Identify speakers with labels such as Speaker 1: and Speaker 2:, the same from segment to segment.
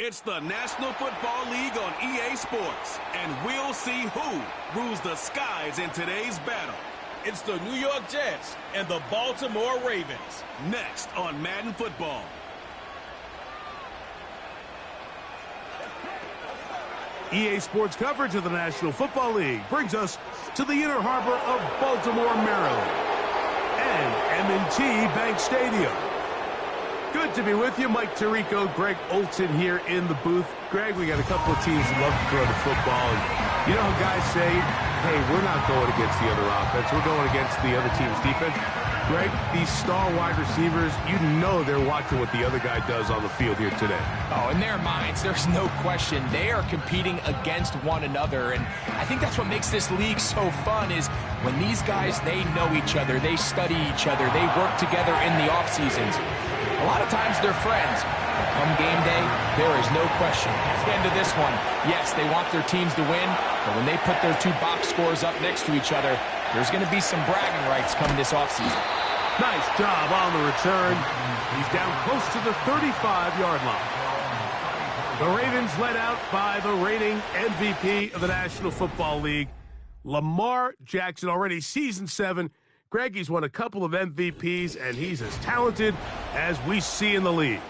Speaker 1: It's the National Football League on EA Sports, and we'll see who rules the skies in today's battle.
Speaker 2: It's the New York Jets and the Baltimore Ravens.
Speaker 1: Next on Madden Football.
Speaker 3: EA Sports coverage of the National Football League brings us to the inner harbor of Baltimore, Maryland, and M&T Bank Stadium. Good to be with you. Mike Tirico, Greg Olson here in the booth. Greg, we got a couple of teams that love to throw the football. And you know how guys say, hey, we're not going against the other offense. We're going against the other team's defense. Greg, these star wide receivers, you know they're watching what the other guy does on the field here today.
Speaker 4: Oh, in their minds, there's no question. They are competing against one another. And I think that's what makes this league so fun is when these guys, they know each other. They study each other. They work together in the off seasons. A lot of times they're friends, but come game day, there is no question. At the end of this one, yes, they want their teams to win, but when they put their two box scores up next to each other, there's going to be some bragging rights coming this offseason.
Speaker 3: Nice job on the return. He's down close to the 35-yard line. The Ravens led out by the reigning MVP of the National Football League, Lamar Jackson, already season 7. Greg, he's won a couple of MVPs, and he's as talented as we see in the league.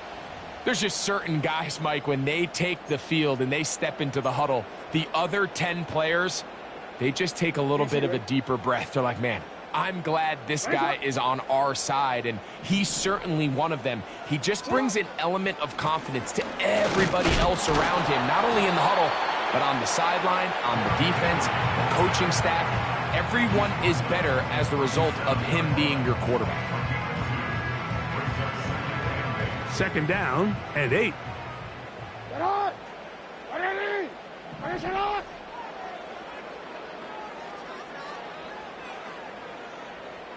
Speaker 4: There's just certain guys, Mike, when they take the field and they step into the huddle, the other 10 players, they just take a little bit of a deeper breath. They're like, man, I'm glad this guy is on our side, and he's certainly one of them. He just brings an element of confidence to everybody else around him, not only in the huddle, but on the sideline, on the defense, the coaching staff. Everyone is better as the result of him being your quarterback.
Speaker 3: Second down and 8.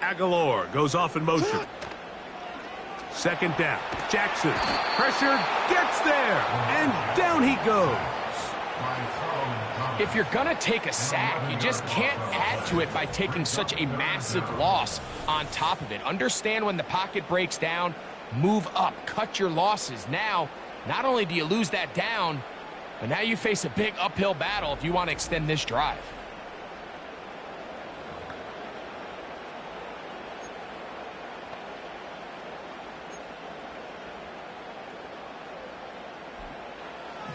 Speaker 3: Aguilar goes off in motion. Second down. Jackson. Pressure gets there. And down he goes.
Speaker 4: If you're going to take a sack, you just can't add to it by taking such a massive loss on top of it. Understand when the pocket breaks down, move up, cut your losses. Now, not only do you lose that down, but now you face a big uphill battle if you want to extend this drive.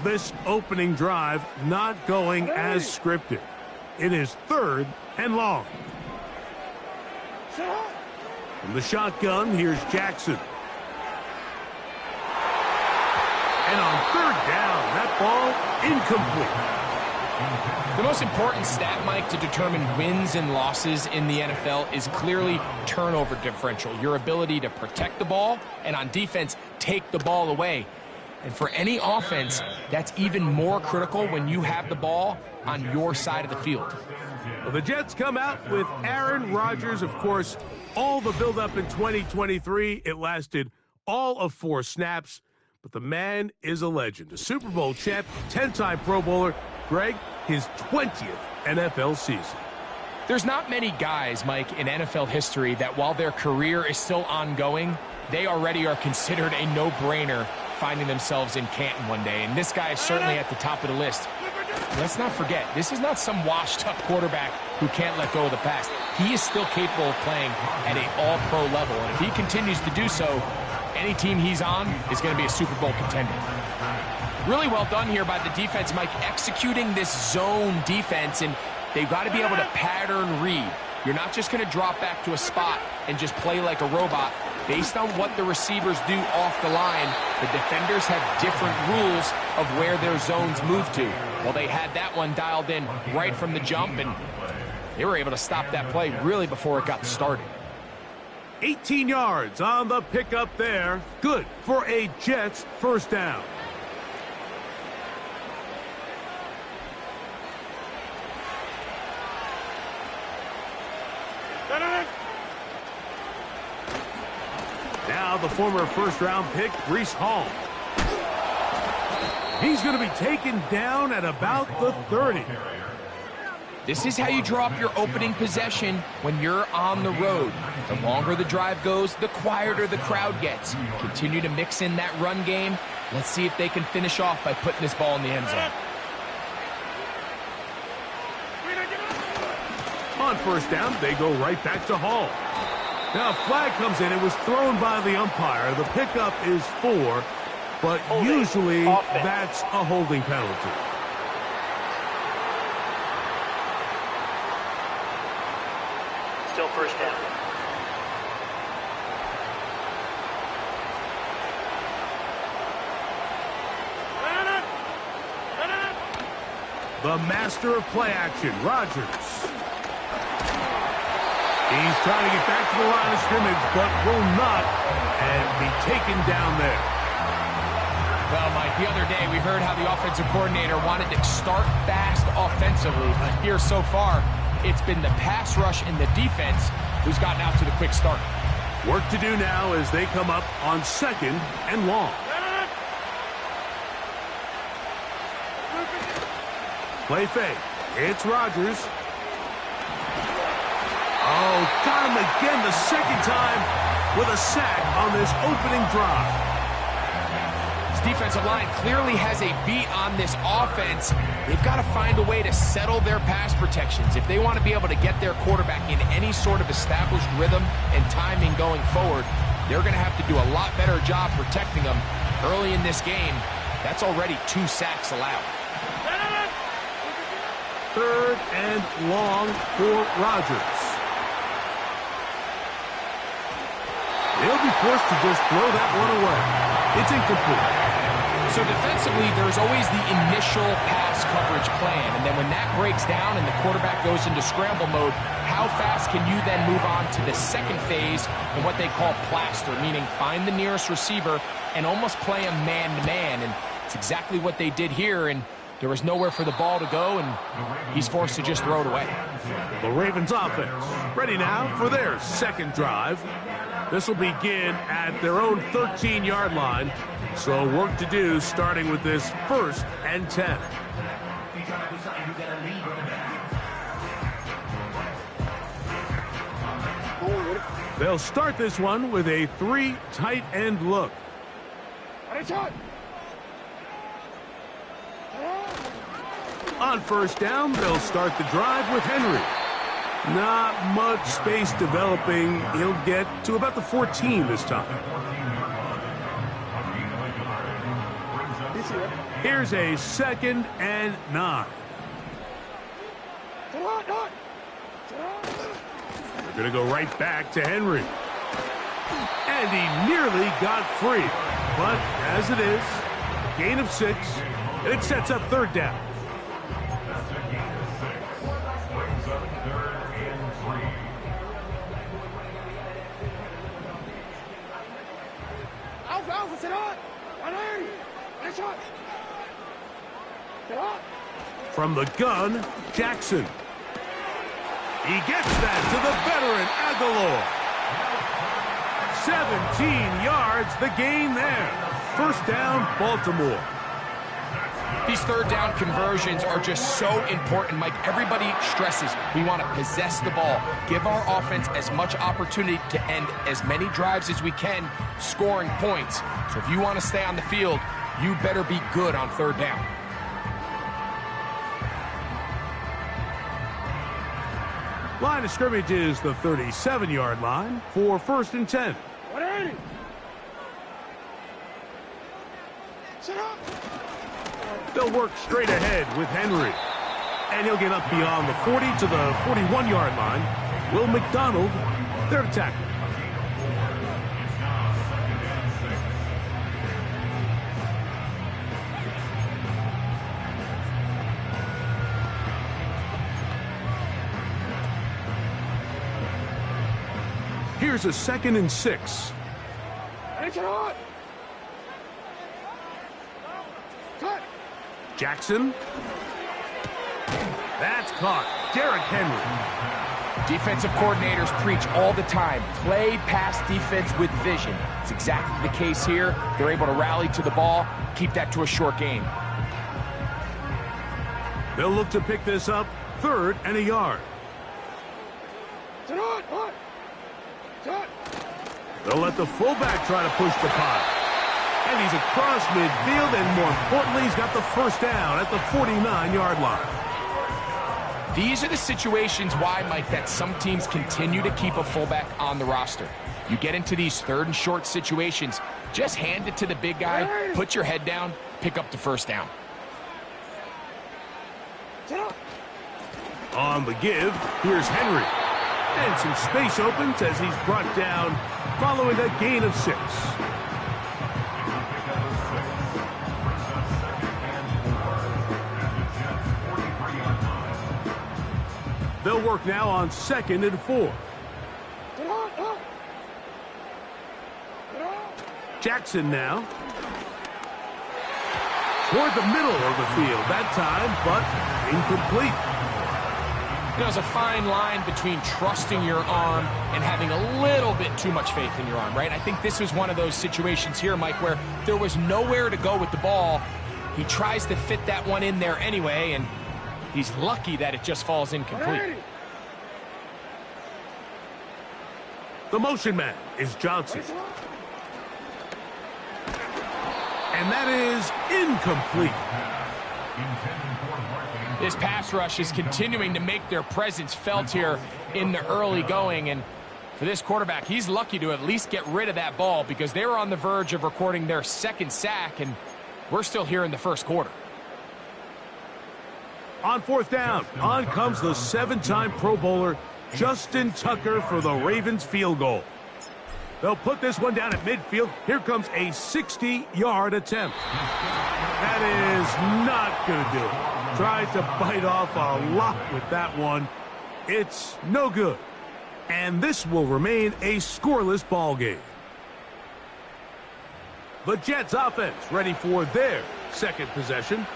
Speaker 3: This opening drive not going as scripted. It is 3rd and long. From the shotgun, here's Jackson. And on 3rd down, that ball incomplete.
Speaker 4: The most important stat, Mike, to determine wins and losses in the NFL is clearly turnover differential, your ability to protect the ball, and on defense, take the ball away. And for any offense, that's even more critical when you have the ball on your side of the field.
Speaker 3: Well, the Jets come out with Aaron Rodgers, of course, all the buildup in 2023. It lasted all of 4 snaps, but the man is a legend. A Super Bowl champ, 10-time Pro Bowler. Greg, his 20th NFL season.
Speaker 4: There's not many guys, Mike, in NFL history that while their career is still ongoing, they already are considered a no-brainer finding themselves in Canton one day, and this guy is certainly at the top of the list. Let's not forget, this is not some washed-up quarterback who can't let go of the pass. He is still capable of playing at an all-pro level, and if he continues to do so, any team he's on is going to be a Super Bowl contender. Really well done here by the defense, Mike, executing this zone defense, and they've got to be able to pattern read. You're not just going to drop back to a spot and just play like a robot. Based on what the receivers do off the line, the defenders have different rules of where their zones move to. Well, they had that one dialed in right from the jump, and they were able to stop that play really before it got started.
Speaker 3: 18 yards on the pickup there. Good for a Jets first down. about the former first-round pick, Breece Hall. He's going to be taken down at about the 30.
Speaker 4: This is how you draw up your opening possession when you're on the road. The longer the drive goes, the quieter the crowd gets. Continue to mix in that run game. Let's see if they can finish off by putting this ball in the end zone.
Speaker 3: On first down, they go right back to Hall. Now, a flag comes in. It was thrown by the umpire. The pickup is 4, but usually that's a holding penalty.
Speaker 5: Still first down.
Speaker 3: The master of play action, Rodgers. He's trying to get back to the line of scrimmage, but will not, and be taken down there.
Speaker 4: Well, Mike, the other day we heard how the offensive coordinator wanted to start fast offensively, but here so far, it's been the pass rush and the defense who's gotten out to the quick start.
Speaker 3: Work to do now as they come up on 2nd and long. Play fake. It's Rodgers. Oh, got him again the second time with a sack on this opening drive.
Speaker 4: This defensive line clearly has a beat on this offense. They've got to find a way to settle their pass protections. If they want to be able to get their quarterback in any sort of established rhythm and timing going forward, they're going to have to do a lot better job protecting them. Early in this game, that's already 2 sacks allowed.
Speaker 3: 3rd and long for Rodgers. They'll be forced to just throw that one away. It's incomplete.
Speaker 4: So defensively, there's always the initial pass coverage plan, and then when that breaks down and the quarterback goes into scramble mode, how fast can you then move on to the second phase and what they call plaster, meaning find the nearest receiver and almost play him man-to-man, and it's exactly what they did here, and there was nowhere for the ball to go, and he's forced to just throw it away.
Speaker 3: The Ravens offense ready now for their second drive. This will begin at their own 13-yard line. So work to do starting with this 1st and 10. They'll start this one with a 3 tight end look. On first down, they'll start the drive with Henry. Not much space developing. He'll get to about the 14 this time. Here's a 2nd and 9. They're going to go right back to Henry. And he nearly got free. But as it is, gain of 6, and it sets up 3rd down. From the gun, Jackson. He gets that to the veteran Aguilar. 17 yards, the gain there. 1st down, Baltimore.
Speaker 4: These 3rd down conversions are just so important, Mike. Everybody stresses we want to possess the ball, give our offense as much opportunity to end as many drives as we can, scoring points. So if you want to stay on the field, you better be good on 3rd down.
Speaker 3: Line of scrimmage is the 37-yard line for 1st and 10. They'll work straight ahead with Henry. And he'll get up beyond the 40 to the 41-yard line. Will McDonald, their tackle. Here's a 2nd and 6. Jackson. That's caught. Derrick Henry.
Speaker 4: Defensive coordinators preach all the time, play pass defense with vision. It's exactly the case here. They're able to rally to the ball, keep that to a short gain.
Speaker 3: They'll look to pick this up, 3rd and a yard. They'll let the fullback try to push the pot. And he's across midfield, and more importantly, he's got the first down at the 49-yard line.
Speaker 4: These are the situations why, Mike, that some teams continue to keep a fullback on the roster. You get into these 3rd and short situations, just hand it to the big guy, put your head down, pick up the first down.
Speaker 3: On the give, here's Henry. And some space opens as he's brought down following a gain of 6. They'll work now on 2nd and 4. Jackson now. Toward the middle of the field that time, but incomplete.
Speaker 4: You know, there's a fine line between trusting your arm and having a little bit too much faith in your arm, right? I think this was one of those situations here, Mike, where there was nowhere to go with the ball. He tries to fit that one in there anyway, and he's lucky that it just falls incomplete.
Speaker 3: The motion man is Johnson. And that is incomplete.
Speaker 4: This pass rush is continuing to make their presence felt here in the early going. And for this quarterback, he's lucky to at least get rid of that ball because they were on the verge of recording their 2nd sack, and we're still here in the 1st quarter.
Speaker 3: On 4th down, on comes the 7-time Pro Bowler, Justin Tucker, for the Ravens field goal. They'll put this one down at midfield. Here comes a 60-yard attempt. That is not going to do it. Tried to bite off a lot with that one. It's no good. And this will remain a scoreless ball game. The Jets offense ready for their 2nd possession.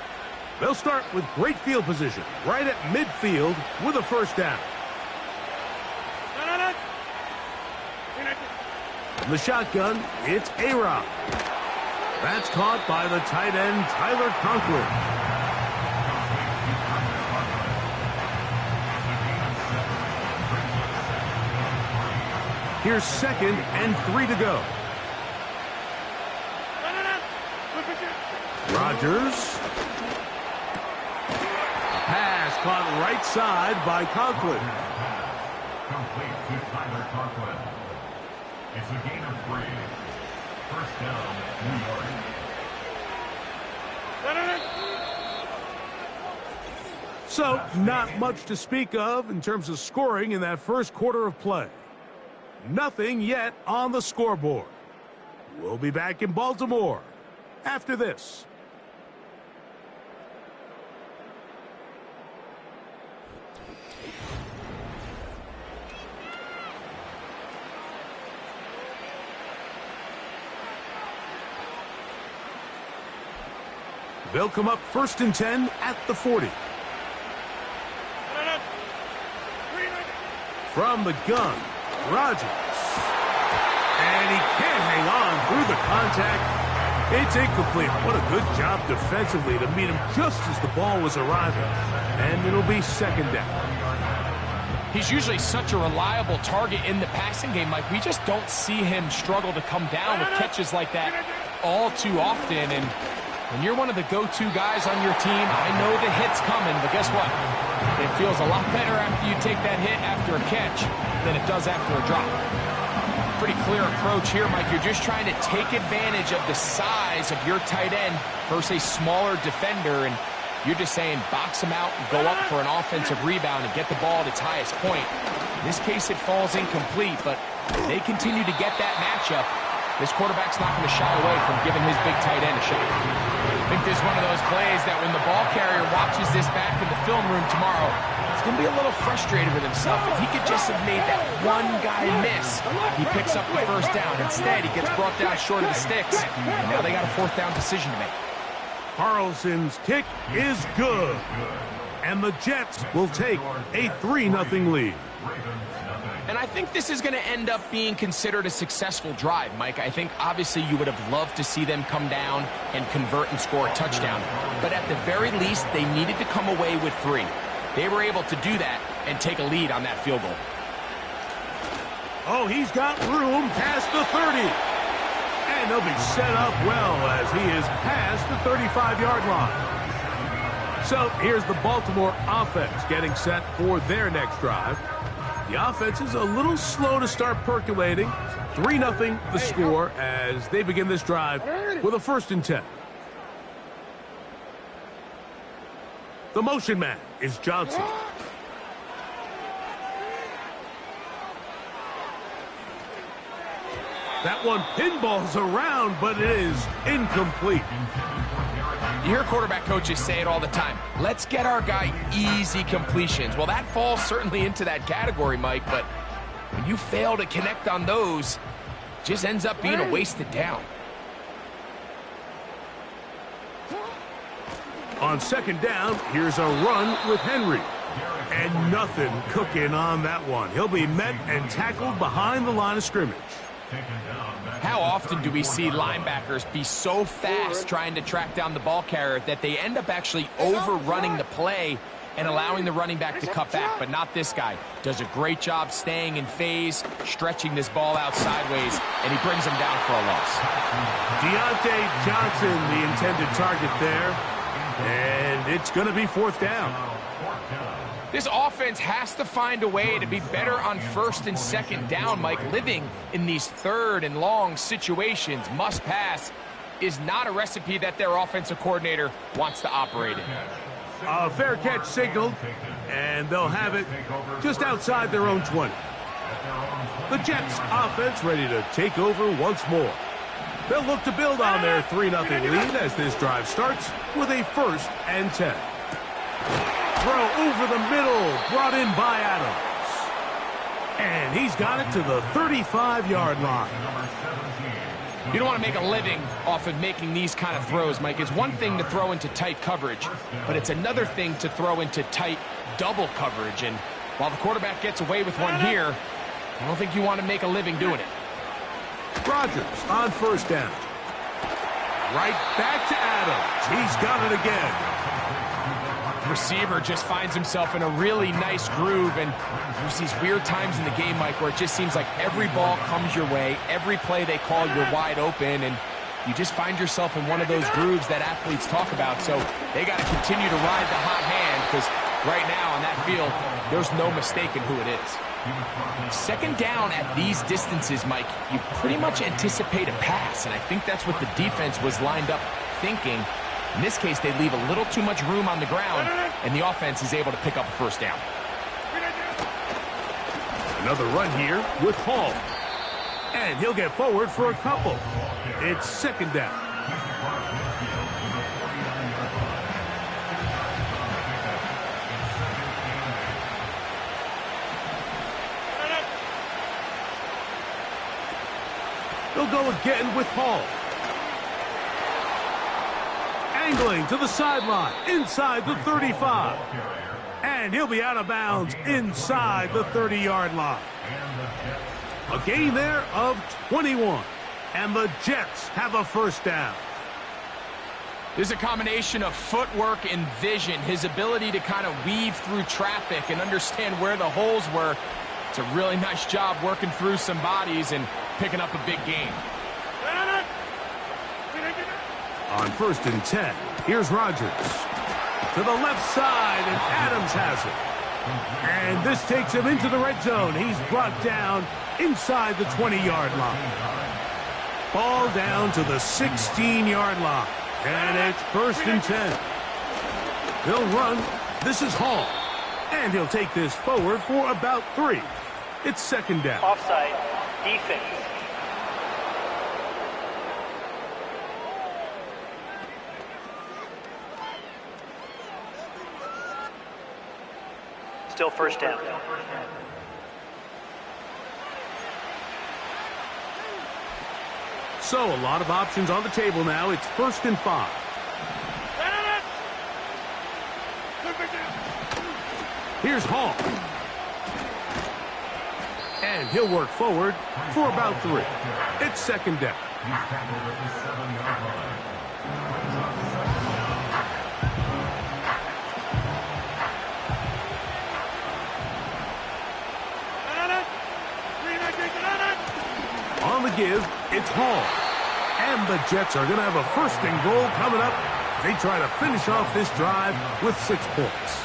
Speaker 3: They'll start with great field position right at midfield with a first down. From the shotgun, it's ahora. That's caught by the tight end, Tyler Conklin. Here's 2nd and 3 to go. Rodgers. Pass caught right side by Conklin.
Speaker 6: Complete to Tyler Conklin. It's a gain of 3. First down, New York.
Speaker 3: So, not much to speak of in terms of scoring in that 1st quarter of play. Nothing yet on the scoreboard. We'll be back in Baltimore after this. They'll come up 1st and 10 at the 40. From the gun, Rodgers. And he can't hang on through the contact. It's incomplete. What a good job defensively to meet him just as the ball was arriving. And it'll be 2nd down.
Speaker 4: He's usually such a reliable target in the passing game, Mike. We just don't see him struggle to come down with catches like that all too often. And when you're one of the go-to guys on your team, I know the hit's coming, but guess what? It feels a lot better after you take that hit after a catch than it does after a drop. Pretty clear approach here, Mike. You're just trying to take advantage of the size of your tight end versus a smaller defender, and you're just saying box him out and go up for an offensive rebound and get the ball at its highest point. In this case, it falls incomplete, but if they continue to get that matchup, this quarterback's not going to shy away from giving his big tight end a shot. I think this is one of those plays that when the ball carrier watches this back in the film room tomorrow, he's going to be a little frustrated with himself. If he could just have made that one guy miss, he picks up the first down. Instead, he gets brought down short of the sticks, and now they got a 4th down decision to make.
Speaker 3: Carlson's kick is good. And the Jets will take a 3-0 lead.
Speaker 4: And I think this is going to end up being considered a successful drive, Mike. I think obviously you would have loved to see them come down and convert and score a touchdown. But at the very least, they needed to come away with 3. They were able to do that and take a lead on that field goal.
Speaker 3: Oh, he's got room past the 30. And they'll be set up well as he is past the 35-yard line. So here's the Baltimore offense getting set for their next drive. The offense is a little slow to start percolating. 3-0 the score as they begin this drive with a 1st and 10. The motion man is Johnson. That one pinballs around, but it is incomplete.
Speaker 4: You hear quarterback coaches say it all the time. Let's get our guy easy completions. Well, that falls certainly into that category, Mike, but when you fail to connect on those, it just ends up being a wasted down.
Speaker 3: On 2nd down, here's a run with Henry. And nothing cooking on that one. He'll be met and tackled behind the line of scrimmage.
Speaker 4: How often do we see linebackers be so fast trying to track down the ball carrier that they end up actually overrunning the play and allowing the running back to cut back? But not this guy. Does a great job staying in phase, stretching this ball out sideways, and he brings him down for a loss.
Speaker 3: Deontay Johnson, the intended target there. And it's going to be 4th down.
Speaker 4: This offense has to find a way to be better on 1st and 2nd down, Mike. Living in these 3rd and long situations, must pass, is not a recipe that their offensive coordinator wants to operate in.
Speaker 3: A fair catch signaled, and they'll have it just outside their own 20. The Jets offense ready to take over once more. They'll look to build on their 3-0 lead as this drive starts with a 1st and 10. Throw over the middle, brought in by Adams. And he's got it to the 35-yard line.
Speaker 4: You don't want to make a living off of making these kind of throws, Mike. It's one thing to throw into tight coverage, but it's another thing to throw into tight double coverage. And while the quarterback gets away with one here, I don't think you want to make a living doing it.
Speaker 3: Rodgers on 1st down. Right back to Adams. He's got it again.
Speaker 4: Receiver just finds himself in a really nice groove, and there's these weird times in the game, Mike, where it just seems like every ball comes your way, every play they call, you're wide open, and you just find yourself in one of those grooves that athletes talk about. So they got to continue to ride the hot hand, because right now on that field, there's no mistaking who it is. 2nd down at these distances, Mike, you pretty much anticipate a pass, and I think that's what the defense was lined up thinking. In this case, they leave a little too much room on the ground, and the offense is able to pick up a 1st down.
Speaker 3: Another run here with Hall. And he'll get forward for a couple. It's 2nd down. They'll go again with Hall. Angling to the sideline, inside the 35. And he'll be out of bounds inside the 30-yard line. A gain there of 21. And the Jets have a 1st down.
Speaker 4: There's a combination of footwork and vision, his ability to kind of weave through traffic and understand where the holes were. It's a really nice job working through some bodies and picking up a big gain.
Speaker 3: On 1st and 10, here's Rodgers. To the left side, and Adams has it. And this takes him into the red zone. He's brought down inside the 20-yard line. Ball down to the 16-yard line. And it's 1st and 10. They'll run. This is Hall. And he'll take this forward for about 3. It's 2nd down.
Speaker 5: Offside. Defense. Still 1st down.
Speaker 3: So a lot of options on the table now. It's 1st and 5. Here's Hall. And he'll work forward for about 3. It's second down.
Speaker 6: He's tackled at the 7-yard line. Brings up 7
Speaker 3: On the give, it's Hall. And the Jets are going to have a 1st and goal coming up. They try to finish off this drive with 6 points.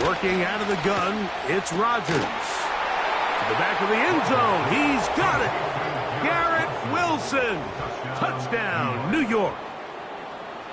Speaker 3: Working out of the gun, it's Rodgers. To the back of the end zone, he's got it. Garrett Wilson. Touchdown, New York.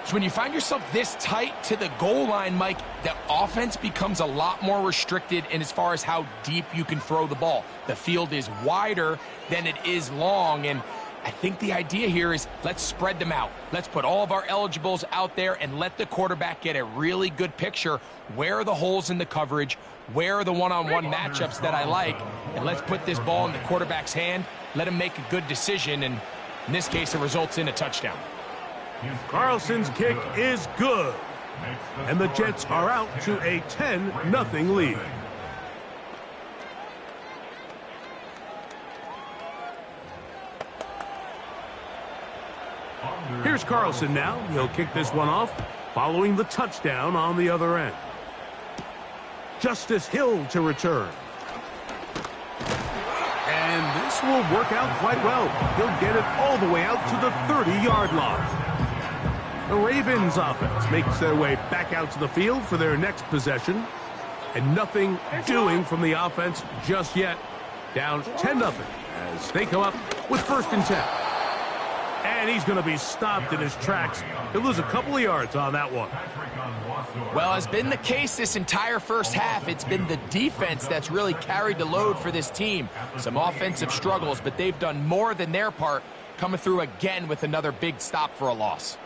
Speaker 4: So when you find yourself this tight to the goal line, Mike, the offense becomes a lot more restricted in as far as how deep you can throw the ball. The field is wider than it is long, and I think the idea here is let's spread them out. Let's put all of our eligibles out there and let the quarterback get a really good picture. Where are the holes in the coverage? Where are the one-on-one matchups that I like? And let's put this ball in the quarterback's hand. Let him make a good decision, and in this case, it results in a touchdown.
Speaker 3: Carlson's kick is good. And the Jets are out to a 10-0 lead. Here's Carlson now. He'll kick this one off, following the touchdown on the other end. Justice Hill to return. And this will work out quite well. He'll get it all the way out to the 30-yard line. The Ravens offense makes their way back out to the field for their next possession. And nothing doing from the offense just yet. Down 10-0 as they come up with 1st and 10. And he's going to be stopped in his tracks. He'll lose a couple of yards on that one.
Speaker 4: Well, has been the case this entire first half. It's been the defense that's really carried the load for this team. Some offensive struggles, but they've done more than their part, coming through again with another big stop for a loss.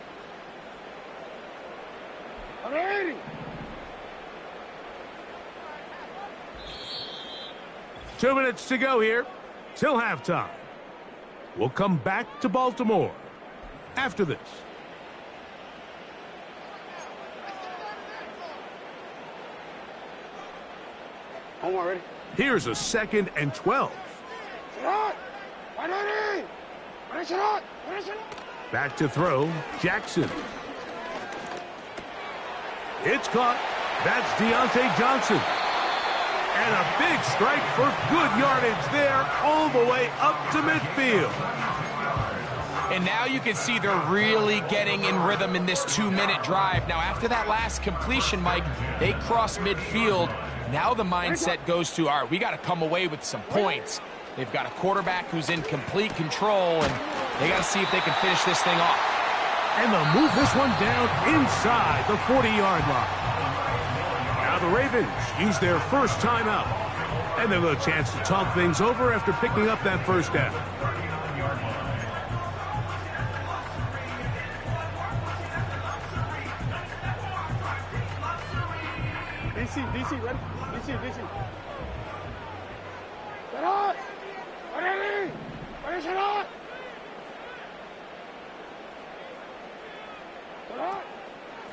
Speaker 3: 2 minutes to go here till halftime. We'll come back to Baltimore after this.
Speaker 7: Ready?
Speaker 3: Here's a 2nd and 12. Back to throw, Jackson. It's caught. That's Deontay Johnson. And a big strike for good yardage there all the way up to midfield.
Speaker 4: And now you can see they're really getting in rhythm in this 2-minute drive. Now, after that last completion, Mike, they cross midfield. Now the mindset goes to, all right, we got to come away with some points. They've got a quarterback who's in complete control, and they got to see if they can finish this thing off.
Speaker 3: And they'll move this one down inside the 40-yard line. Now the Ravens use their first timeout. And they'll have a chance to talk things over after picking up that 1st down.
Speaker 7: DC, ready? DC. Get out! Ready? Ready, shut up!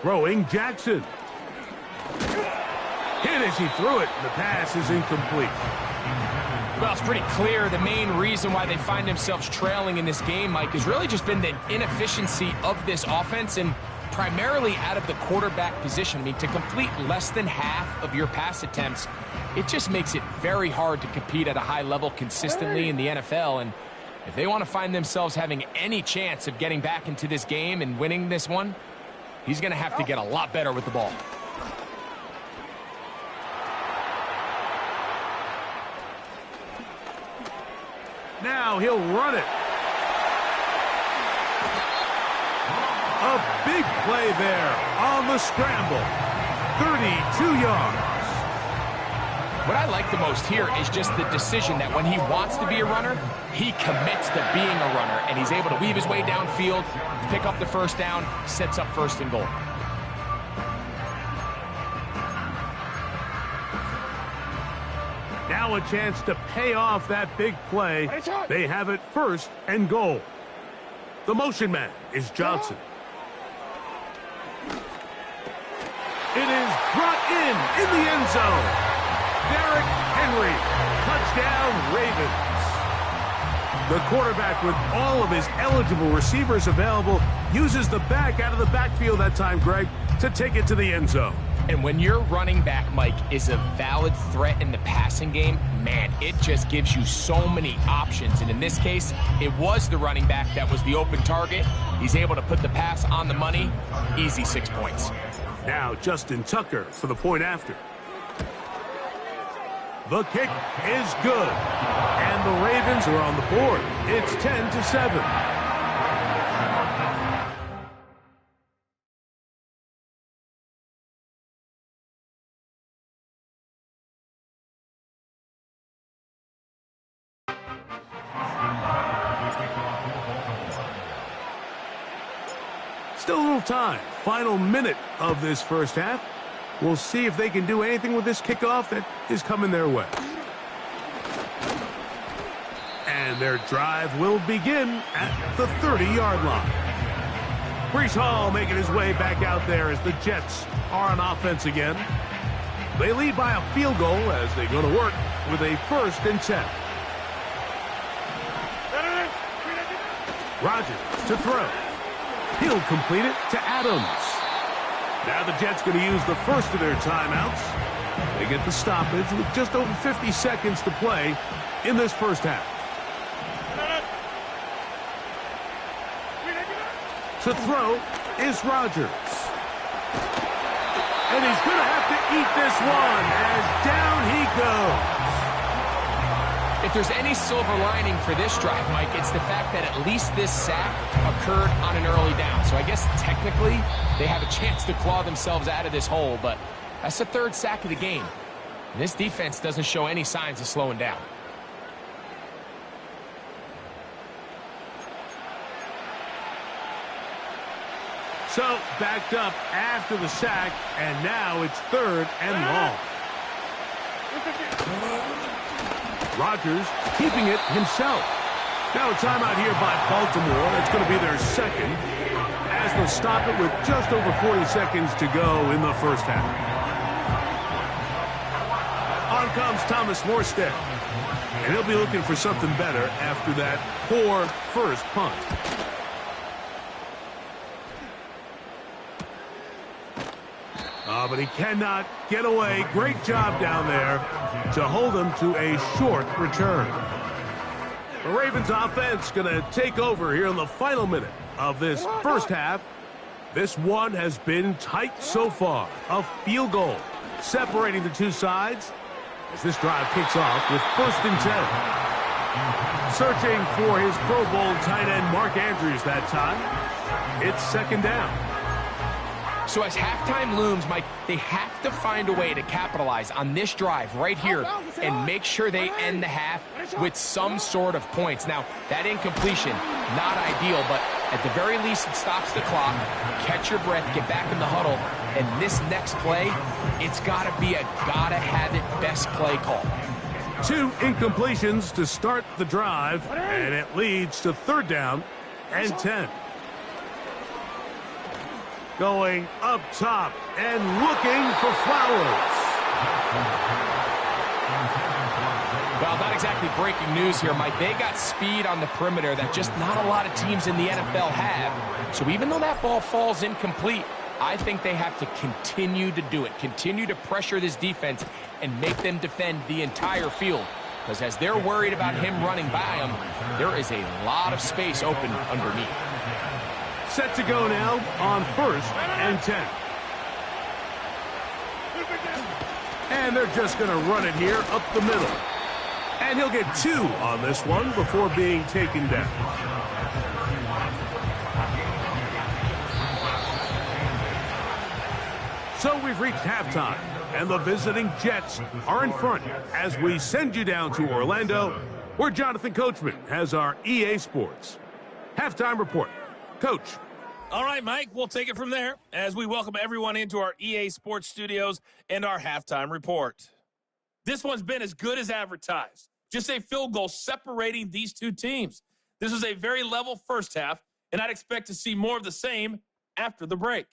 Speaker 3: Throwing Jackson. Hit as he threw it. The pass is incomplete.
Speaker 4: Well, it's pretty clear the main reason why they find themselves trailing in this game, Mike, has really just been the inefficiency of this offense and primarily out of the quarterback position. I mean, to complete less than half of your pass attempts, it just makes it very hard to compete at a high level consistently in the NFL. And if they want to find themselves having any chance of getting back into this game and winning this one, he's going to have to get a lot better with the ball.
Speaker 3: Now he'll run it. A big play there on the scramble. 32 yards.
Speaker 4: What I like the most here is just the decision that when he wants to be a runner, he commits to being a runner, and he's able to weave his way downfield, pick up the 1st down, sets up 1st and goal.
Speaker 3: Now a chance to pay off that big play. They have it 1st and goal. The motion man is Johnson. It is brought in the end zone. Derrick Henry, touchdown Ravens. The quarterback, with all of his eligible receivers available, uses the back out of the backfield that time, Greg, to take it to the end zone.
Speaker 4: And when your running back, Mike, is a valid threat in the passing game, man, it just gives you so many options. And in this case, it was the running back that was the open target. He's able to put the pass on the money. Easy 6 points.
Speaker 3: Now Justin Tucker for the point after. The kick is good. And the Ravens are on the board. It's 10-7. Still a little time. Final minute of this first half. We'll see if they can do anything with this kickoff that is coming their way. And their drive will begin at the 30-yard line. Breece Hall making his way back out there as the Jets are on offense again. They lead by a field goal as they go to work with a 1st and 10. Rodgers to throw. He'll complete it to Adams. Now the Jets going to use the first of their timeouts. They get the stoppage with just over 50 seconds to play in this first half. To throw is Rodgers. And he's going to have to eat this one as down he goes.
Speaker 4: If there's any silver lining for this drive, Mike, it's the fact that at least this sack occurred on an early down. So I guess technically they have a chance to claw themselves out of this hole, but that's the 3rd sack of the game. And this defense doesn't show any signs of slowing down.
Speaker 3: So backed up after the sack, and now it's 3rd and long. Rodgers keeping it himself. Now a timeout here by Baltimore. That's going to be their 2nd, as they'll stop it with just over 40 seconds to go in the first half. On comes Thomas Morstead, and he'll be looking for something better after that poor first punt. But he cannot get away. Great job down there to hold him to a short return. The Ravens offense going to take over here in the final minute of this first half. This one has been tight so far. A field goal separating the two sides as this drive kicks off with 1st and 10. Searching for his Pro Bowl tight end Mark Andrews that time. It's 2nd down.
Speaker 4: So as halftime looms, Mike, they have to find a way to capitalize on this drive right here and make sure they end the half with some sort of points. Now, that incompletion, not ideal, but at the very least, it stops the clock. Catch your breath, get back in the huddle, and this next play, it's got to be a gotta-have-it best play call.
Speaker 3: 2 incompletions to start the drive, and it leads to 3rd down and 10. Going up top and looking for Flowers.
Speaker 4: Well, not exactly breaking news here, Mike. They got speed on the perimeter that just not a lot of teams in the NFL have. So even though that ball falls incomplete, I think they have to continue to do it. Continue to pressure this defense and make them defend the entire field. Because as they're worried about him running by them, there is a lot of space open underneath.
Speaker 3: Set to go now on 1st and 10. And they're just going to run it here up the middle. And he'll get 2 on this one before being taken down. So we've reached halftime, and the visiting Jets are in front as we send you down to Orlando, where Jonathan Coachman has our EA Sports halftime report. Coach.
Speaker 2: All right, Mike, we'll take it from there as we welcome everyone into our EA Sports studios and our halftime report. This one's been as good as advertised. Just a field goal separating these two teams. This was a very level first half, and I'd expect to see more of the same after the break.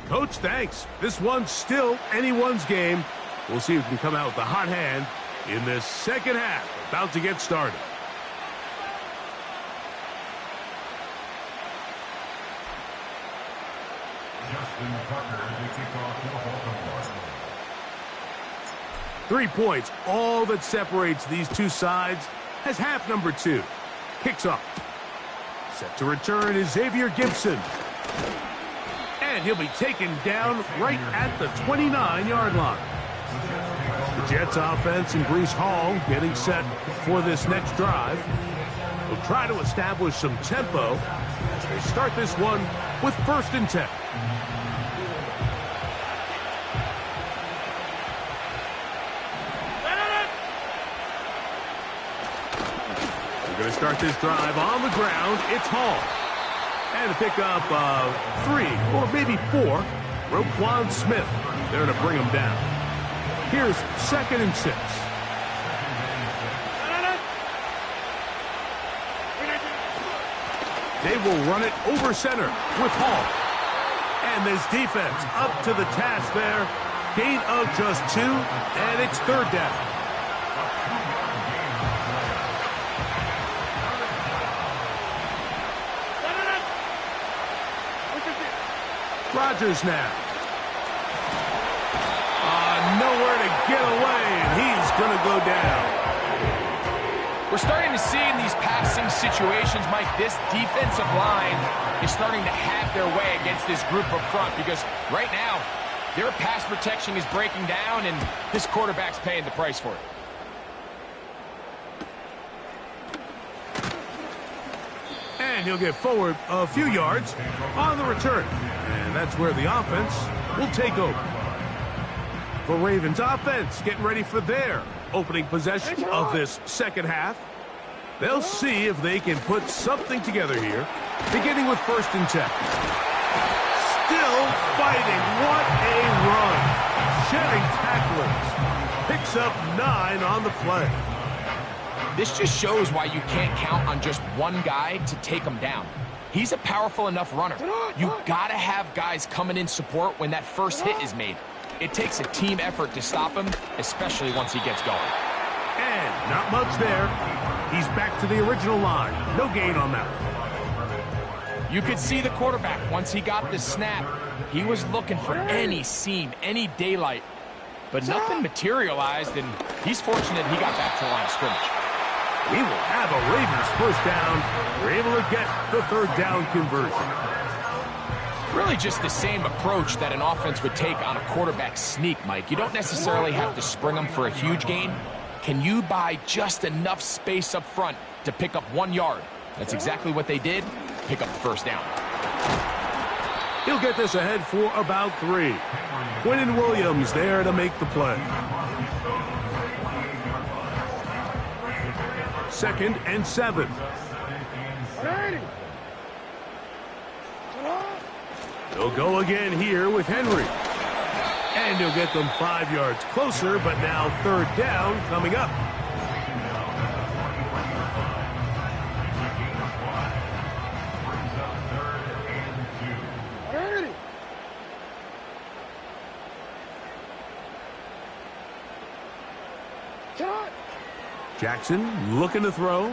Speaker 3: Coach, thanks. This one's still anyone's game. We'll see who can come out with the hot hand in this second half. About to get started.
Speaker 6: Justin Tucker, the kickoff for Baltimore.
Speaker 3: 3 points, all that separates these two sides, as half number 2 kicks off. Set to return is Xavier Gibson. And he'll be taken down right at the 29-yard line. The Jets offense and Breece Hall getting set for this next drive. Will try to establish some tempo as they start this one with 1st and 10. We're going to start this drive on the ground. It's Hall. And to pick up 3 or maybe 4, Roquan Smith there to bring him down. Here's 2nd and 6. They will run it over center with Hall. And this defense up to the task there. Gain of just 2, and it's 3rd down. Rodgers now. Nowhere to get away, and he's going to go down.
Speaker 4: We're starting to see in these passing situations, Mike, this defensive line is starting to have their way against this group up front because right now, their pass protection is breaking down, and this quarterback's paying the price for it.
Speaker 3: And he'll get forward a few yards on the return. And that's where the offense will take over. The Ravens offense getting ready for their opening possession of this second half. They'll see if they can put something together here, beginning with 1st and 10. Still fighting. What a run. Shedding tacklers. Picks up 9 on the play.
Speaker 4: This just shows why you can't count on just one guy to take him down. He's a powerful enough runner. You gotta have guys coming in support when that first hit is made. It takes a team effort to stop him, especially once he gets going.
Speaker 3: And not much there. He's back to the original line. No gain on that one.
Speaker 4: You could see the quarterback, once he got the snap, he was looking for any seam, any daylight. But nothing materialized, and he's fortunate he got back to the line of scrimmage.
Speaker 3: We will have a Ravens 1st down. We're able to get the 3rd down conversion.
Speaker 4: Really just the same approach that an offense would take on a quarterback sneak, Mike. You don't necessarily have to spring them for a huge gain. Can you buy just enough space up front to pick up 1 yard? That's exactly what they did. Pick up the 1st down.
Speaker 3: He'll get this ahead for about 3. Quinnen Williams there to make the play. 2nd and 7. He'll go again here with Henry. And he'll get them 5 yards closer, but now 3rd down coming up. Jackson looking to throw.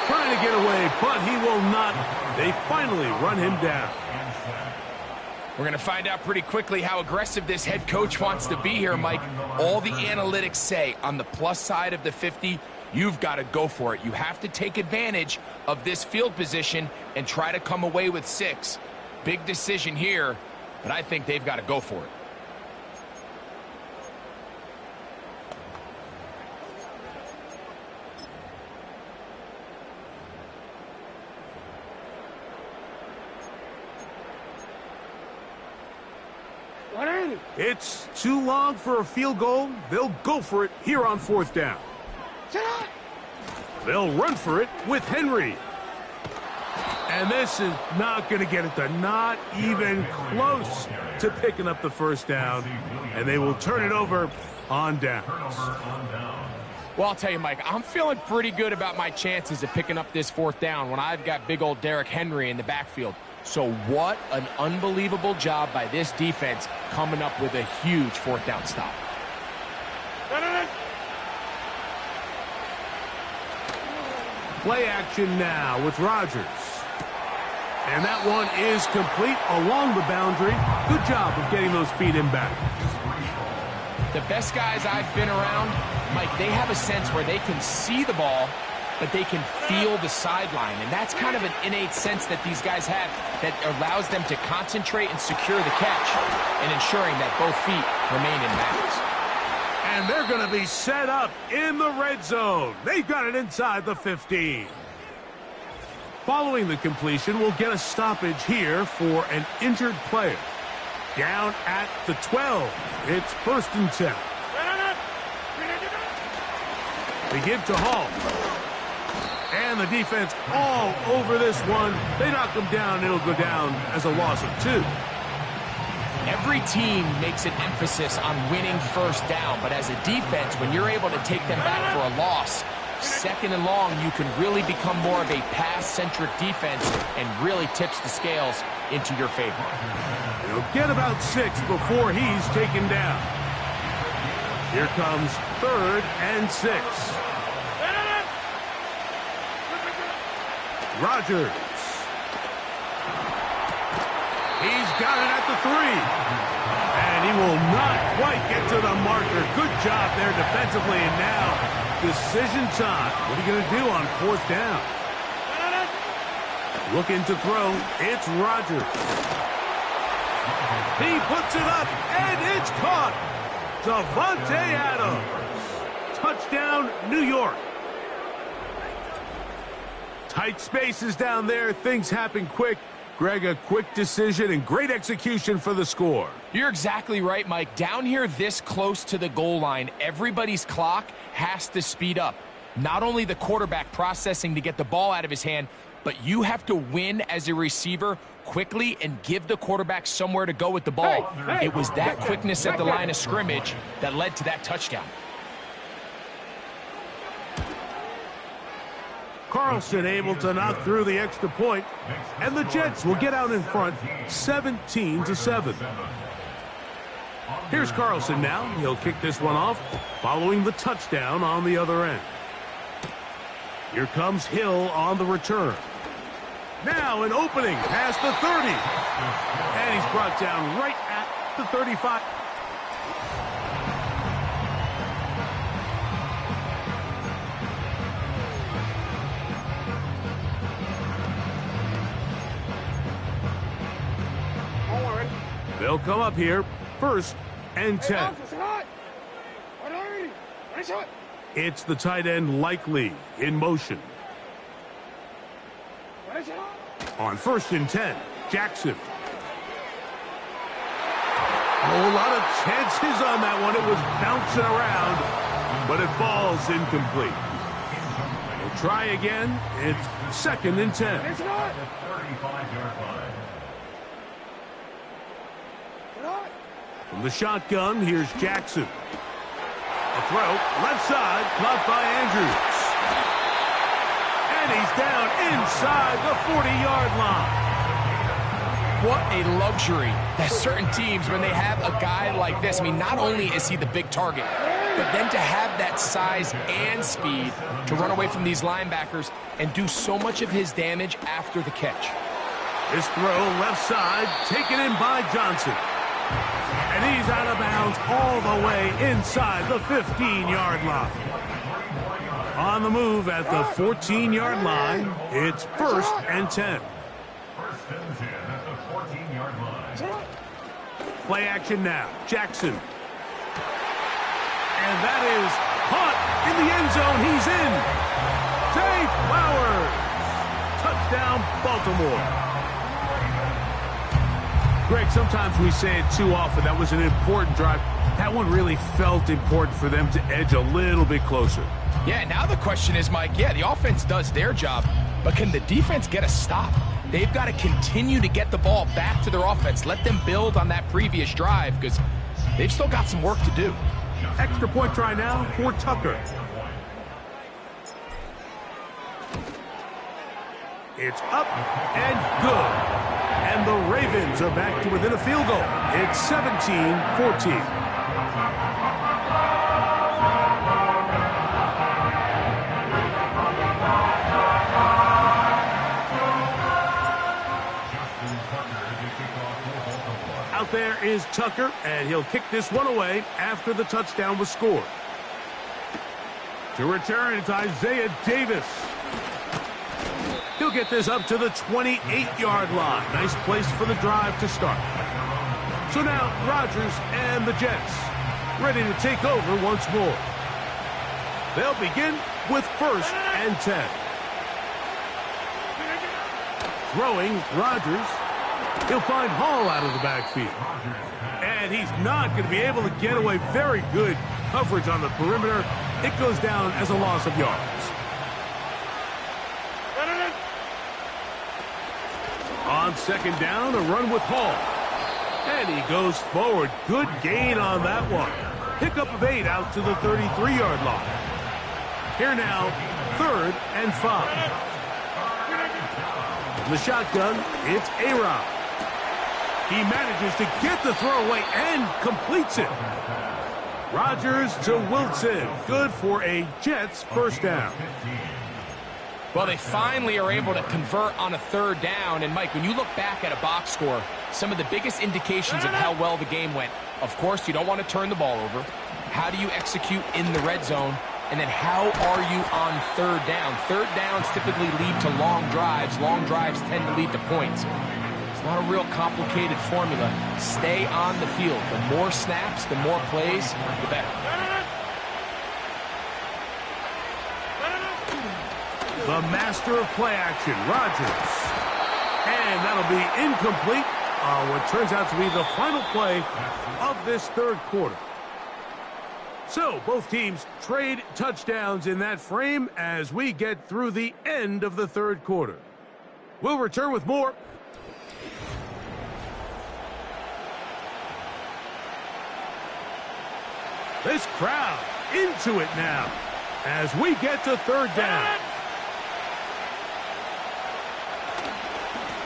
Speaker 3: Trying to get away, but he will not. They finally run him down.
Speaker 4: We're going to find out pretty quickly how aggressive this head coach wants to be here, Mike. All the analytics say on the plus side of the 50, you've got to go for it. You have to take advantage of this field position and try to come away with 6. Big decision here, but I think they've got to go for it.
Speaker 3: It's too long for a field goal. They'll go for it here on 4th down. They'll run for it with Henry. And this is not going to get it done. Not even close to picking up the 1st down. And they will turn it over on downs.
Speaker 4: Well, I'll tell you, Mike, I'm feeling pretty good about my chances of picking up this 4th down when I've got big old Derrick Henry in the backfield. So what an unbelievable job by this defense coming up with a huge 4th down stop.
Speaker 3: Play action now with Rodgers. And that one is complete along the boundary. Good job of getting those feet in back.
Speaker 4: The best guys I've been around, Mike, they have a sense where they can see the ball, but they can feel the sideline. And that's kind of an innate sense that these guys have that allows them to concentrate and secure the catch and ensuring that both feet remain in bounds.
Speaker 3: And they're going to be set up in the red zone. They've got it inside the 15. Following the completion, we'll get a stoppage here for an injured player. Down at the 12. It's 1st and 10. They give to Hall. And the defense all over this one. They knock him down. It'll go down as a loss of 2.
Speaker 4: Every team makes an emphasis on winning 1st down, but as a defense, when you're able to take them back for a loss, 2nd and long, you can really become more of a pass-centric defense and really tips the scales into your favor.
Speaker 3: He'll get about 6 before he's taken down. Here comes 3rd and 6. Rodgers. He's got it at the 3. And he will not quite get to the marker. Good job there defensively. And now, decision time. What are you going to do on 4th down? Looking to throw. It's Rodgers. He puts it up, and it's caught. Davante Adams. Touchdown, New York. Tight spaces down there. Things happen quick. Greg, a quick decision and great execution for the score.
Speaker 4: You're exactly right, Mike. Down here this close to the goal line, everybody's clock has to speed up. Not only the quarterback processing to get the ball out of his hand, but you have to win as a receiver quickly and give the quarterback somewhere to go with the ball. It was that quickness at the line of scrimmage that led to that touchdown.
Speaker 3: Carlson able to knock through the extra point, and the Jets will get out in front 17-7. Here's Carlson now. He'll kick this one off following the touchdown on the other end. Here comes Hill on the return. Now an opening past the 30. And he's brought down right at the 35. They'll come up here, 1st and 10. It's the tight end Likely in motion. On 1st and 10, Jackson. A lot of chances on that one. It was bouncing around, but it falls incomplete. We'll try again. It's 2nd and 10. From the shotgun, here's Jackson. A throw, left side, caught by Andrews. And he's down inside the 40-yard line.
Speaker 4: What a luxury that certain teams, when they have a guy like this, I mean, not only is he the big target, but then to have that size and speed to run away from these linebackers and do so much of his damage after the catch.
Speaker 3: This throw, left side, taken in by Johnson. And he's out of bounds all the way inside the 15-yard line. On the move at the 14-yard line, it's 1st and 10.
Speaker 6: 1st and 10 at the 14-yard line.
Speaker 3: Play action now. Jackson. And that is caught in the end zone. He's in. Zay Flowers. Touchdown, Baltimore. Greg, sometimes we say it too often. That was an important drive. That one really felt important for them to edge a little bit closer.
Speaker 4: Yeah, now the question is, Mike, yeah, the offense does their job, but can the defense get a stop? They've got to continue to get the ball back to their offense. Let them build on that previous drive because they've still got some work to do.
Speaker 3: Extra point try now for Tucker. It's up and good. And the Ravens are back to within a field goal. It's 17-14. Out there is Tucker, and he'll kick this one away after the touchdown was scored. To return, it's Isaiah Davis. He'll get this up to the 28-yard line. Nice place for the drive to start. So now, Rodgers and the Jets ready to take over once more. They'll begin with 1st and 10. Throwing, Rodgers. He'll find Hall out of the backfield. And he's not going to be able to get away. Very good coverage on the perimeter. It goes down as a loss of yards. On 2nd down, a run with Hall. And he goes forward. Good gain on that one. Pickup of 8 out to the 33-yard line. Here now, 3rd and 5. In the shotgun, it's ahora. He manages to get the throw away and completes it. Rodgers to Wilson. Good for a Jets 1st down.
Speaker 4: Well, they finally are able to convert on a 3rd down. And, Mike, when you look back at a box score, some of the biggest indications of how well the game went, of course, you don't want to turn the ball over. How do you execute in the red zone? And then how are you on 3rd down? 3rd downs typically lead to long drives. Long drives tend to lead to points. It's not a real complicated formula. Stay on the field. The more snaps, the more plays, the better.
Speaker 3: The master of play action, Rodgers. And that'll be incomplete on what turns out to be the final play of this 3rd quarter. So, both teams trade touchdowns in that frame as we get through the end of the 3rd quarter. We'll return with more. This crowd into it now as we get to 3rd down.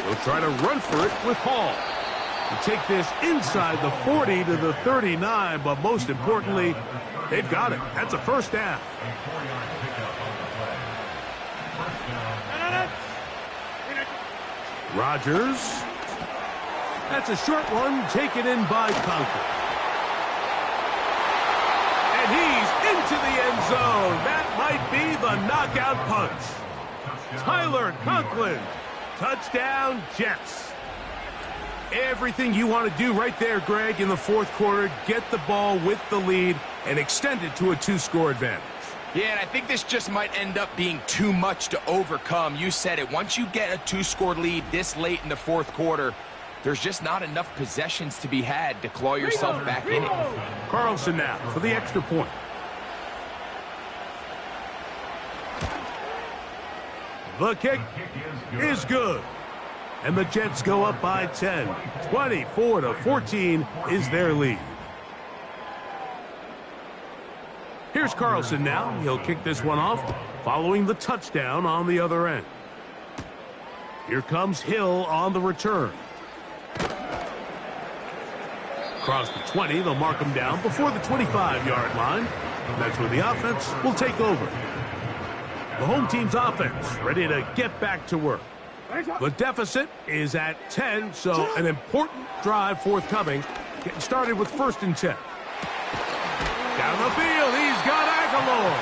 Speaker 3: They'll try to run for it with Hall. To take this inside the 40 to the 39, but most importantly, they've got it. That's a 1st down. Rodgers. That's a short one taken in by Conklin. And he's into the end zone. That might be the knockout punch. Tyler Conklin. Touchdown, Jets. Everything you want to do right there, Greg, in the 4th quarter. Get the ball with the lead and extend it to a 2-score advantage.
Speaker 4: Yeah, and I think this just might end up being too much to overcome. You said it. Once you get a 2-score lead this late in the 4th quarter, there's just not enough possessions to be had to claw yourself back in it.
Speaker 3: Carlson now for the extra point. The kick is good. And the Jets go up by 10. 24-14 is their lead. Here's Carlson now. He'll kick this one off following the touchdown on the other end. Here comes Hill on the return. Across the 20, they'll mark him down before the 25-yard line. That's where the offense will take over. The home team's offense ready to get back to work. The deficit is at 10, so an important drive forthcoming. Getting started with 1st and 10. Down the field, he's got Aguilar.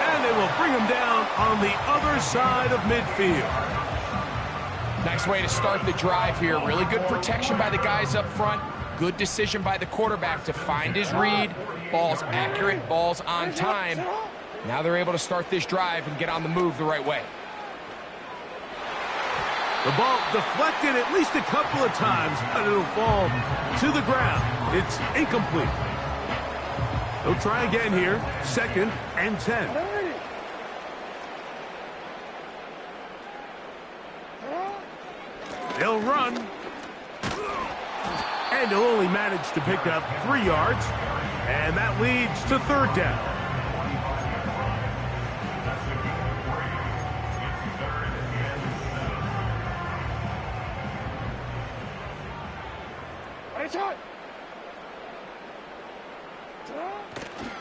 Speaker 3: And they will bring him down on the other side of midfield.
Speaker 4: Nice way to start the drive here. Really good protection by the guys up front. Good decision by the quarterback to find his read. Ball's accurate, ball's on time. Now they're able to start this drive and get on the move the right way.
Speaker 3: The ball deflected at least a couple of times, but it'll fall to the ground. It's incomplete. They'll try again here. 2nd and 10. They'll run. And he'll only manage to pick up 3 yards. And that leads to 3rd down.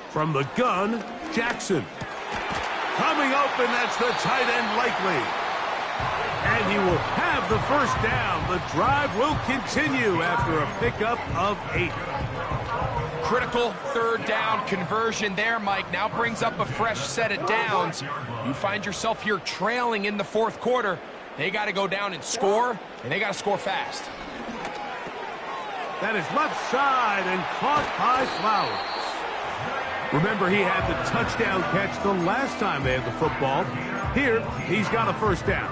Speaker 3: From the gun, Jackson. Coming open, that's the tight end likely. And he will have the first down. The drive will continue after a pickup of 8.
Speaker 4: Critical third down conversion there, Mike. Now brings up a fresh set of downs. You find yourself here trailing in the fourth quarter. They got to go down and score, and they got to score fast.
Speaker 3: That is left side and caught by Flowers. Remember, he had the touchdown catch the last time they had the football. Here, he's got a first down.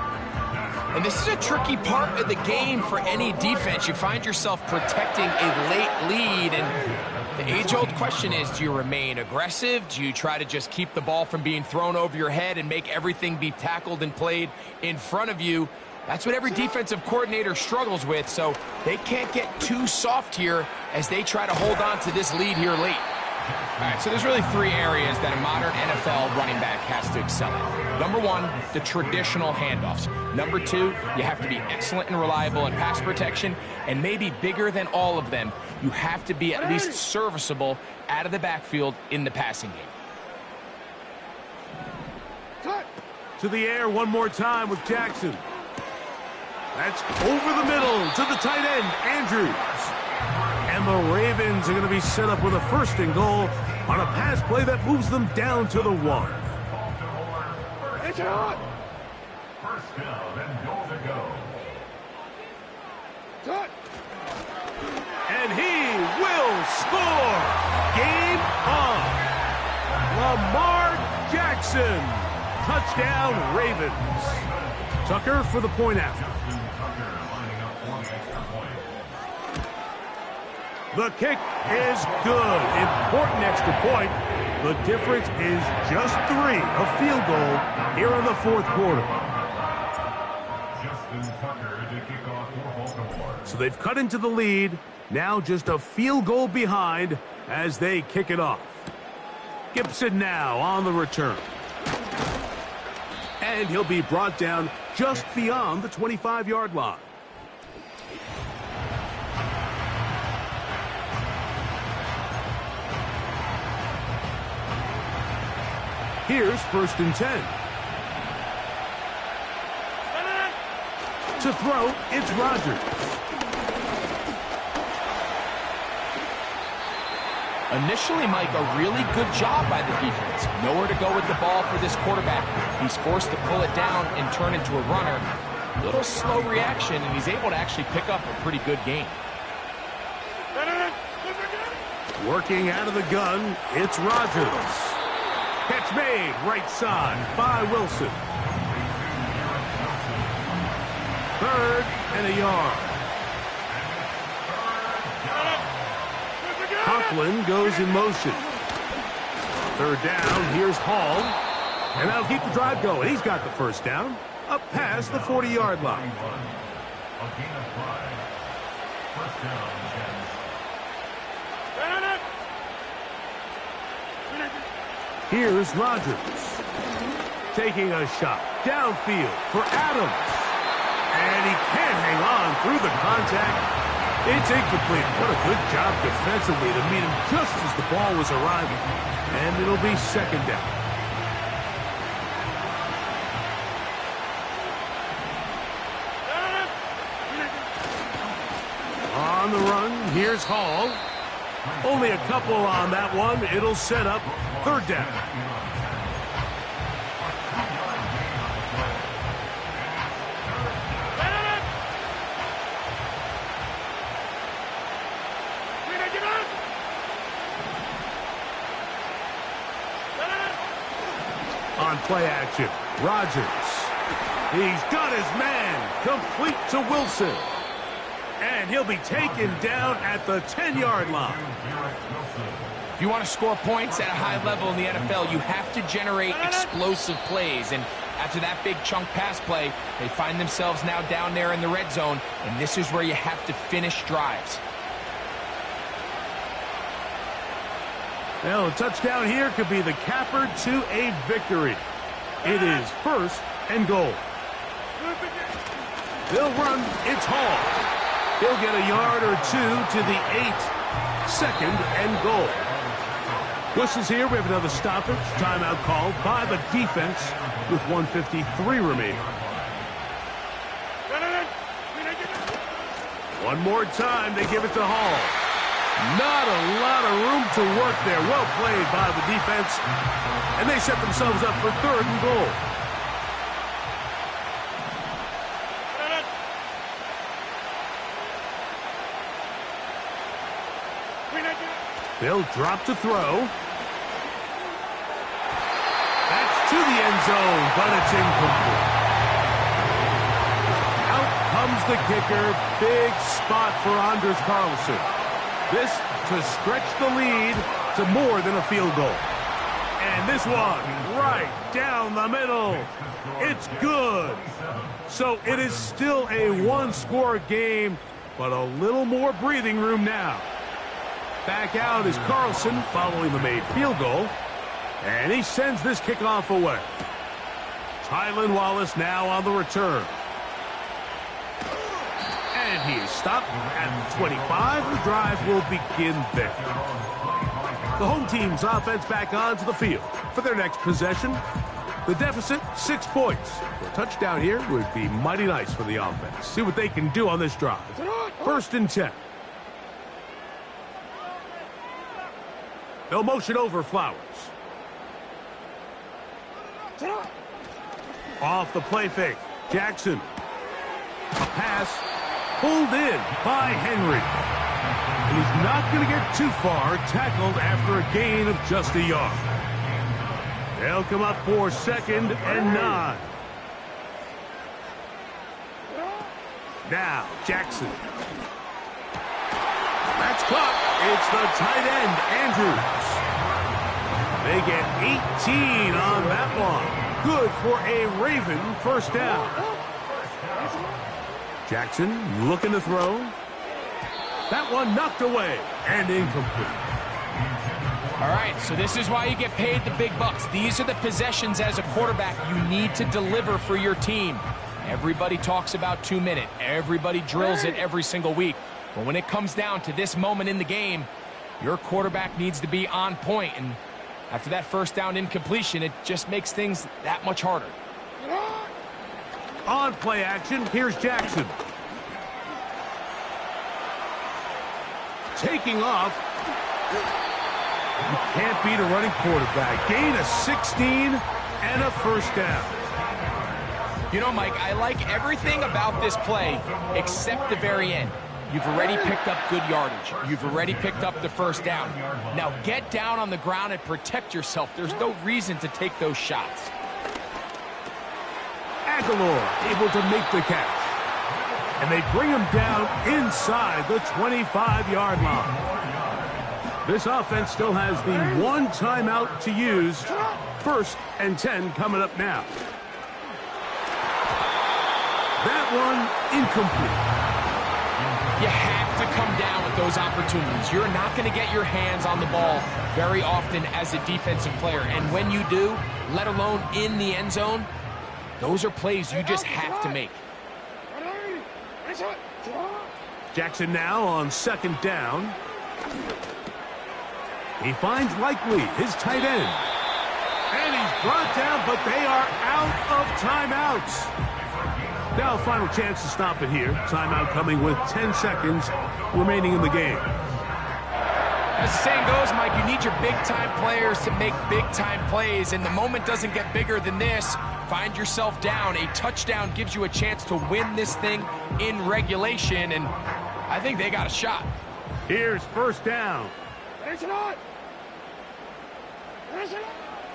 Speaker 4: And this is a tricky part of the game for any defense. You find yourself protecting a late lead, and the age-old question is, do you remain aggressive? Do you try to just keep the ball from being thrown over your head and make everything be tackled and played in front of you? That's what every defensive coordinator struggles with, so they can't get too soft here as they try to hold on to this lead here late. All right, so there's really 3 areas that a modern NFL running back has to excel in. Number 1, the traditional handoffs. Number 2, you have to be excellent and reliable in pass protection. And maybe bigger than all of them, you have to be at least serviceable out of the backfield in the passing game.
Speaker 3: To the air one more time with Jackson. That's over the middle to the tight end, Andrews. And the Ravens are going to be set up with a 1st and goal on a pass play that moves them down to the 1.
Speaker 6: First down and goal to go.
Speaker 3: And he will score. Game on. Lamar Jackson. Touchdown, Ravens. Tucker for the point after. The kick is good. Important extra point. The difference is just 3, a field goal here in the 4th quarter. So they've cut into the lead. Now just a field goal behind as they kick it off. Gibson now on the return. And he'll be brought down just beyond the 25-yard line. Here's 1st and 10. To throw, it's Rodgers.
Speaker 4: Initially, Mike, a really good job by the defense. Nowhere to go with the ball for this quarterback. He's forced to pull it down and turn into a runner. Little slow reaction, and he's able to actually pick up a pretty good game.
Speaker 3: Working out of the gun, it's Rodgers. Catch made, right side by Wilson. 3rd and a yard. Conklin goes in motion. 3rd down, here's Hall. And that'll keep the drive going. He's got the 1st down. Up past the 40-yard line.
Speaker 6: A gain of 5. First down, Jets.
Speaker 3: Here's Rodgers. Taking a shot downfield for Adams. And he can't hang on through the contact. It's incomplete. What a good job defensively to meet him just as the ball was arriving. And it'll be 2nd down. On the run, here's Hall. Only a couple on that one. It'll set up 3rd down. On play action, Rodgers. He's got his man complete to Wilson. And he'll be taken down at the 10-yard line.
Speaker 4: If you want to score points at a high level in the NFL, you have to generate explosive plays. And after that big chunk pass play, they find themselves now down there in the red zone. And this is where you have to finish drives.
Speaker 3: Well, a touchdown here could be the capper to a victory. It is 1st and goal. They'll run. It's Hall. He'll get a yard or two to the 8. Second and goal. Whistles here. We have another stoppage. Timeout called by the defense with 1:53 remaining. One more time, they give it to Hall. Not a lot of room to work there. Well played by the defense. And they set themselves up for third and goal. They'll drop to throw. That's to the end zone, but it's incomplete. Out comes the kicker. Big spot for Anders Carlson. This to stretch the lead to more than a field goal. And this one right down the middle. It's good. So it is still a one-score game, but a little more breathing room now. Back out is Carlson following the made field goal. And he sends this kickoff away. Tylan Wallace now on the return. And he is stopped at the 25. The drive will begin there. The home team's offense back onto the field for their next possession. The deficit, 6 points. A touchdown here would be mighty nice for the offense. See what they can do on this drive. 1st and 10. They'll motion over Flowers. Off the play fake. Jackson. A pass pulled in by Henry. And he's not going to get too far. Tackled after a gain of just a yard. They'll come up for 2nd and 9. Now, Jackson. That's caught. It's the tight end, Andrews. They get 18 on that one. Good for a Raven first down. Jackson looking to throw. That one knocked away and incomplete.
Speaker 4: All right, so this is why you get paid the big bucks. These are the possessions as a quarterback you need to deliver for your team. Everybody talks about 2 minute. Everybody drills it every single week. But when it comes down to this moment in the game, your quarterback needs to be on point. And after that first down incompletion, it just makes things that much harder.
Speaker 3: On play action, here's Jackson. Taking off. You can't beat a running quarterback. Gain of 16 and a first down.
Speaker 4: You know, Mike, I like everything about this play except the very end. You've already picked up good yardage. You've already picked up the first down. Now get down on the ground and protect yourself. There's no reason to take those shots.
Speaker 3: Aguilar able to make the catch. And they bring him down inside the 25-yard line. This offense still has the 1 timeout to use. 1st and 10 coming up now. That one incomplete.
Speaker 4: You have to come down with those opportunities. You're not going to get your hands on the ball very often as a defensive player. And when you do, let alone in the end zone, those are plays you just have to make.
Speaker 3: Jackson now on 2nd down. He finds Likely, his tight end. And he's brought down, but they are out of timeouts. Now a final chance to stop it here. Timeout coming with 10 seconds remaining in the game.
Speaker 4: As the saying goes, Mike, you need your big-time players to make big-time plays, and the moment doesn't get bigger than this. Find yourself down. A touchdown gives you a chance to win this thing in regulation, and I think they got a shot.
Speaker 3: Here's 1st down.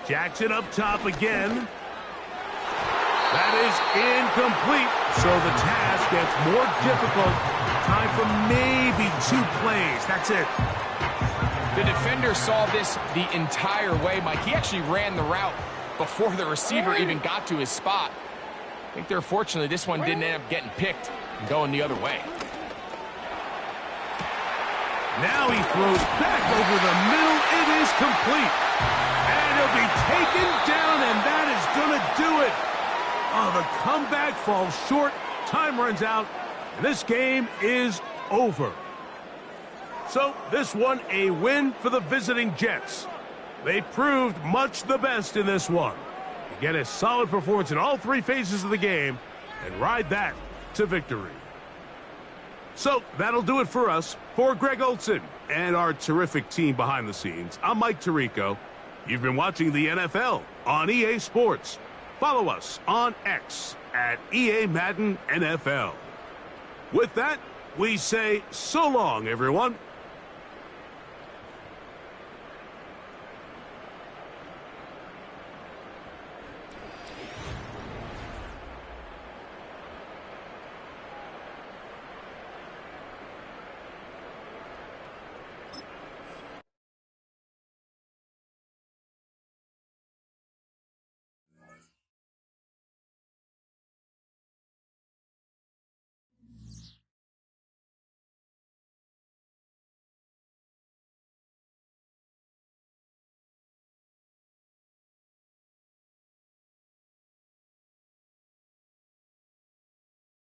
Speaker 3: Jackson up top again. That is incomplete, so the task gets more difficult. Time for maybe 2 plays. That's it.
Speaker 4: The defender saw this the entire way, Mike. He actually ran the route before the receiver even got to his spot. I think they're fortunate this one didn't end up getting picked and going the other way.
Speaker 3: Now he throws back over the middle. It is complete. And he'll be taken down, and that is going to do it. Oh, the comeback falls short. Time runs out. And this game is over. So this one a win for the visiting Jets. They proved much the best in this one. You get a solid performance in all three phases of the game and ride that to victory. So that'll do it for us. For Greg Olson and our terrific team behind the scenes, I'm Mike Tirico. You've been watching the NFL on EA Sports. Follow us on X at EA Madden NFL. With that, we say so long, everyone.